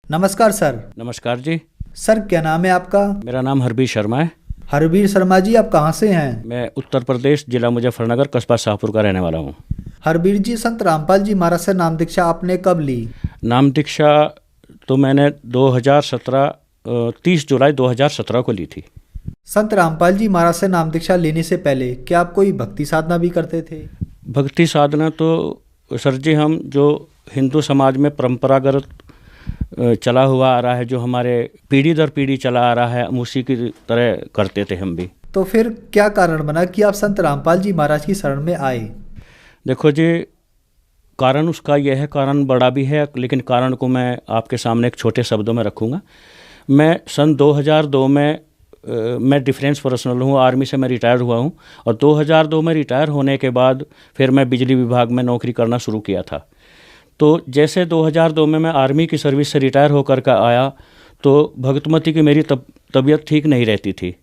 नमस्कार सर। नमस्कार जी। सर क्या नाम है आपका? मेरा नाम हरबीर शर्मा है। हरबीर शर्मा जी, आप कहाँ से हैं? मैं उत्तर प्रदेश, जिला मुजफ्फरनगर, कस्बा शाहपुर का रहने वाला हूँ। हरबीर जी, संत रामपाल जी महाराज से नाम दीक्षा आपने कब ली? नाम दीक्षा तो मैंने 2017 30 जुलाई 2017 को ली थी। संत रामपाल जी महाराज से नाम दीक्षा लेने से पहले क्या आप कोई भक्ति साधना भी करते थे? भक्ति साधना तो सर जी, हम जो हिंदू समाज में परंपरागत चला हुआ आ रहा है, जो हमारे पीढ़ी दर पीढ़ी चला आ रहा है, हम उसी की तरह करते थे हम भी। तो फिर क्या कारण बना कि आप संत रामपाल जी महाराज की शरण में आए? देखो जी, कारण उसका यह है, कारण बड़ा भी है, लेकिन कारण को मैं आपके सामने एक छोटे शब्दों में रखूँगा। मैं सन 2002 में मैं डिफेंस पर्सनल हूँ, आर्मी से मैं रिटायर हुआ हूँ, और 2002 में रिटायर होने के बाद फिर मैं बिजली विभाग में नौकरी करना शुरू किया था। तो जैसे 2002 में मैं आर्मी की सर्विस से रिटायर होकर के आया, तो भगतमती की मेरी तबीयत ठीक नहीं रहती थी,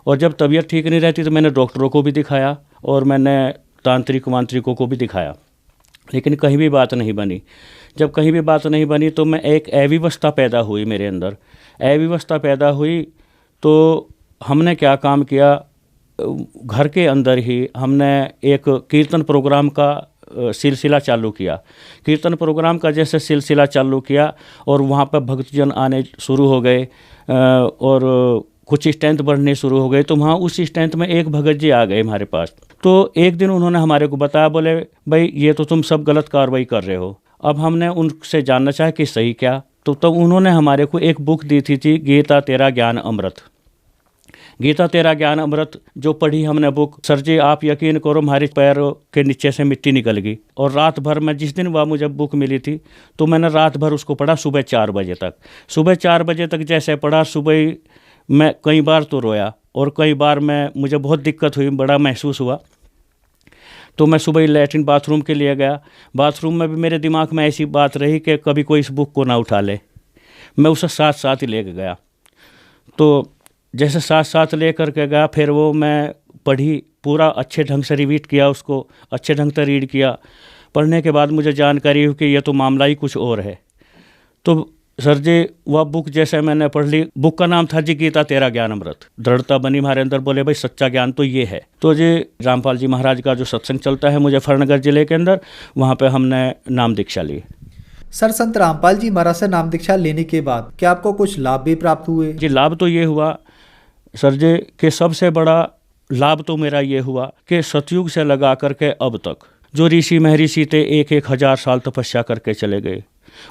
और जब तबीयत ठीक नहीं रहती तो मैंने डॉक्टरों को भी दिखाया और मैंने तांत्रिक वांत्रिकों को भी दिखाया, लेकिन कहीं भी बात नहीं बनी। जब कहीं भी बात नहीं बनी तो मैं एक अव्यवस्था पैदा हुई मेरे अंदर। अव्यवस्था पैदा हुई तो हमने क्या काम किया, घर के अंदर ही हमने एक कीर्तन प्रोग्राम का सिलसिला चालू किया। कीर्तन प्रोग्राम का जैसे सिलसिला चालू किया और वहाँ पर भक्तजन आने शुरू हो गए, और कुछ स्ट्रेंथ बढ़ने शुरू हो गए, तो वहाँ उस स्ट्रेंथ में एक भगत जी आ गए हमारे पास। तो एक दिन उन्होंने हमारे को बताया, बोले भाई ये तो तुम सब गलत कार्रवाई कर रहे हो। अब हमने उनसे जानना चाहा कि सही क्या, तो उन्होंने हमारे को एक बुक दी थी गीता तेरा ज्ञान अमृत। गीता तेरा ज्ञान अमृत जो पढ़ी हमने बुक, सर जी आप यकीन करो हमारे पैरों के नीचे से मिट्टी निकल गई। और रात भर में, जिस दिन वह मुझे बुक मिली थी, तो मैंने रात भर उसको पढ़ा, सुबह 4 बजे तक। सुबह 4 बजे तक जैसे पढ़ा, सुबह मैं कई बार तो रोया और कई बार मुझे बहुत दिक्कत हुई, बड़ा महसूस हुआ। तो मैं सुबह ही लैट्रिन बाथरूम के लिए गया। बाथरूम में भी मेरे दिमाग में ऐसी बात रही कि कभी कोई इस बुक को ना उठा ले। मैं उसे साथ साथ ही लेके गया। तो जैसे साथ साथ ले कर के गया, फिर वो मैं पढ़ी, पूरा अच्छे ढंग से रिवीट किया, उसको अच्छे ढंग से रीड किया। पढ़ने के बाद मुझे जानकारी हुई कि यह तो मामला ही कुछ और है। तो सर जी वह बुक जैसे मैंने पढ़ ली, बुक का नाम था जी गीता तेरा ज्ञान अमृत। दृढ़ता बनी हमारे अंदर, बोले भाई सच्चा ज्ञान तो ये है। तो जी रामपाल जी महाराज का जो सत्संग चलता है मुजफ्फरनगर जिले के अंदर, वहाँ पे हमने नाम दीक्षा ली। सर, संत रामपाल जी महाराज से नाम दीक्षा लेने के बाद क्या आपको कुछ लाभ भी प्राप्त हुए? जी लाभ तो ये हुआ सर जी कि सबसे बड़ा लाभ तो मेरा ये हुआ कि सतयुग से लगा करके अब तक जो ऋषि महर्षि थे 1,000 साल तपस्या करके चले गए,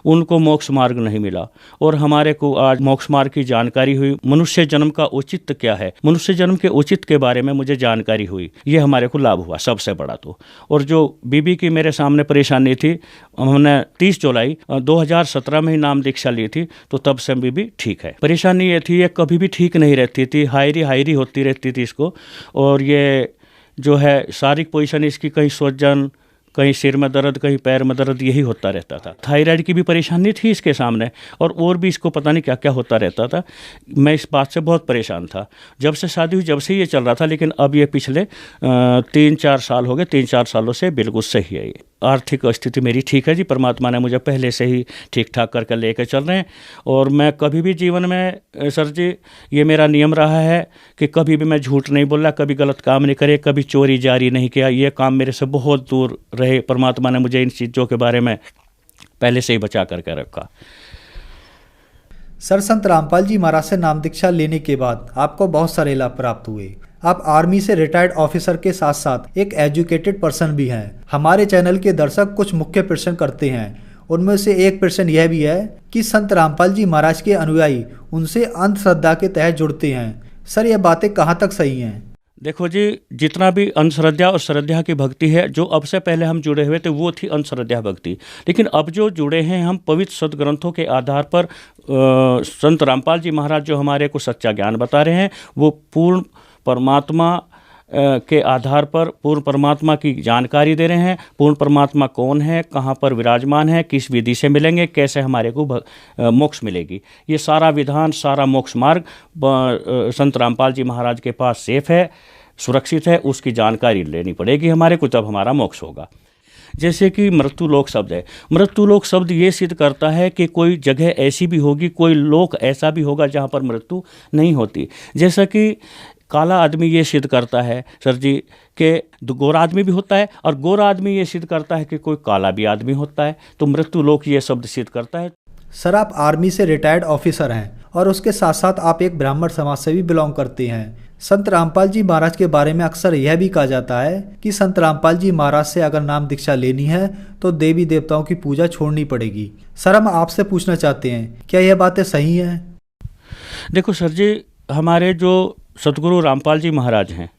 उनको मोक्ष मार्ग नहीं मिला, और हमारे को आज मोक्ष मार्ग की जानकारी हुई। मनुष्य जन्म का औचित्य क्या है, मनुष्य जन्म के औचित्य के बारे में मुझे जानकारी हुई। ये हमारे को लाभ हुआ सबसे बड़ा तो। और जो बीबी की मेरे सामने परेशानी थी, हमने 30 जुलाई 2017 में ही नाम दीक्षा ली थी, तो तब से बीबी ठीक है। परेशानी ये थी, ये कभी भी ठीक नहीं रहती थी, हायरी होती रहती थी इसको। और ये जो है शारीरिक पोजीशन इसकी, कहीं सोजन, कहीं सिर में दर्द, कहीं पैर में दर्द, यही होता रहता था। थायराइड की भी परेशानी थी इसके सामने, और भी इसको पता नहीं क्या क्या होता रहता था। मैं इस बात से बहुत परेशान था। जब से शादी हुई जब से ये चल रहा था, लेकिन अब ये पिछले 3-4 साल हो गए, 3-4 सालों से बिल्कुल सही है। ये आर्थिक स्थिति मेरी ठीक है जी, परमात्मा ने मुझे पहले से ही ठीक ठाक करके लेकर चल रहे हैं। और मैं कभी भी जीवन में सर जी, ये मेरा नियम रहा है कि कभी भी मैं झूठ नहीं बोला, कभी गलत काम नहीं करे, कभी चोरी जारी नहीं किया। ये काम मेरे से बहुत दूर रहे। परमात्मा ने मुझे इन चीज़ों के बारे में पहले से ही बचा करके रखा। सर, संत रामपाल जी महाराज से नाम दीक्षा लेने के बाद आपको बहुत सारे लाभ प्राप्त हुए। आप आर्मी से रिटायर्ड ऑफिसर के साथ साथ एक एजुकेटेड पर्सन भी हैं। हमारे चैनल के दर्शक कुछ मुख्य प्रश्न करते हैं, उनमें से एक प्रश्न यह भी है कि संत रामपाल जी महाराज के अनुयायी उनसे अंधश्रद्धा के तहत जुड़ते हैं। सर, ये बातें कहाँ तक सही हैं? देखो जी, जितना भी अंधश्रद्धा और श्रद्धा की भक्ति है, जो अब से पहले हम जुड़े हुए थे वो थी अंधश्रद्धा भक्ति, लेकिन अब जो जुड़े हैं हम पवित्र सदग्रंथों के आधार पर, संत रामपाल जी महाराज जो हमारे को सच्चा ज्ञान बता रहे हैं, वो पूर्ण परमात्मा के आधार पर पूर्ण परमात्मा की जानकारी दे रहे हैं। पूर्ण परमात्मा कौन है, कहाँ पर विराजमान है, किस विधि से मिलेंगे, कैसे हमारे को मोक्ष मिलेगी, ये सारा विधान, सारा मोक्ष मार्ग संत रामपाल जी महाराज के पास सेफ है, सुरक्षित है। उसकी जानकारी लेनी पड़ेगी हमारे को, तब हमारा मोक्ष होगा। जैसे कि मृत्युलोक शब्द है, मृत्युलोक शब्द ये सिद्ध करता है कि कोई जगह ऐसी भी होगी, कोई लोक ऐसा भी होगा जहाँ पर मृत्यु नहीं होती। जैसा कि काला आदमी ये सिद्ध करता है सर जी कि गोरा आदमी भी होता है, और गोरा आदमी ये सिद्ध करता है कि कोई काला भी आदमी होता है। तो मृत्युलोक ये शब्द सिद्ध करता है। सर, आप आर्मी से रिटायर्ड ऑफिसर हैं और उसके साथ साथ आप एक ब्राह्मण समाज से भी बिलोंग करते हैं। संत रामपाल जी महाराज के बारे में अक्सर यह भी कहा जाता है कि संत रामपाल जी महाराज से अगर नाम दीक्षा लेनी है तो देवी देवताओं की पूजा छोड़नी पड़ेगी। सर, हम आपसे पूछना चाहते हैं, क्या यह बातें सही हैं? देखो सर जी, हमारे जो सतगुरु रामपाल जी महाराज हैं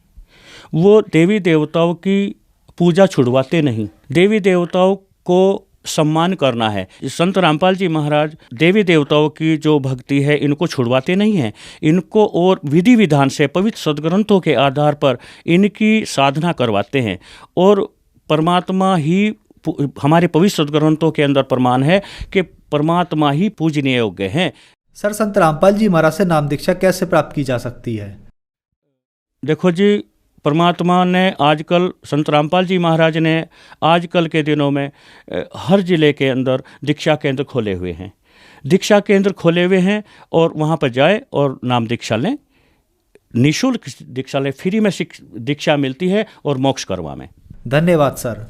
वो देवी देवताओं की पूजा छुड़वाते नहीं। देवी देवताओं को सम्मान करना है। संत रामपाल जी महाराज देवी देवताओं की जो भक्ति है इनको छुड़वाते नहीं हैं, इनको और विधि विधान से पवित्र सदग्रंथों के आधार पर इनकी साधना करवाते हैं। और परमात्मा ही, हमारे पवित्र सदग्रंथों के अंदर प्रमाण है कि परमात्मा ही पूजनीय योग्य हैं। सर, संत रामपाल जी महाराज से नाम दीक्षा कैसे प्राप्त की जा सकती है? देखो जी, परमात्मा ने आजकल, संत रामपाल जी महाराज ने आजकल के दिनों में हर ज़िले के अंदर दीक्षा केंद्र खोले हुए हैं। दीक्षा केंद्र खोले हुए हैं और वहाँ पर जाए और नाम दीक्षा लें, निःशुल्क दीक्षा लें, फ्री में दीक्षा मिलती है और मोक्ष करवा में। धन्यवाद सर।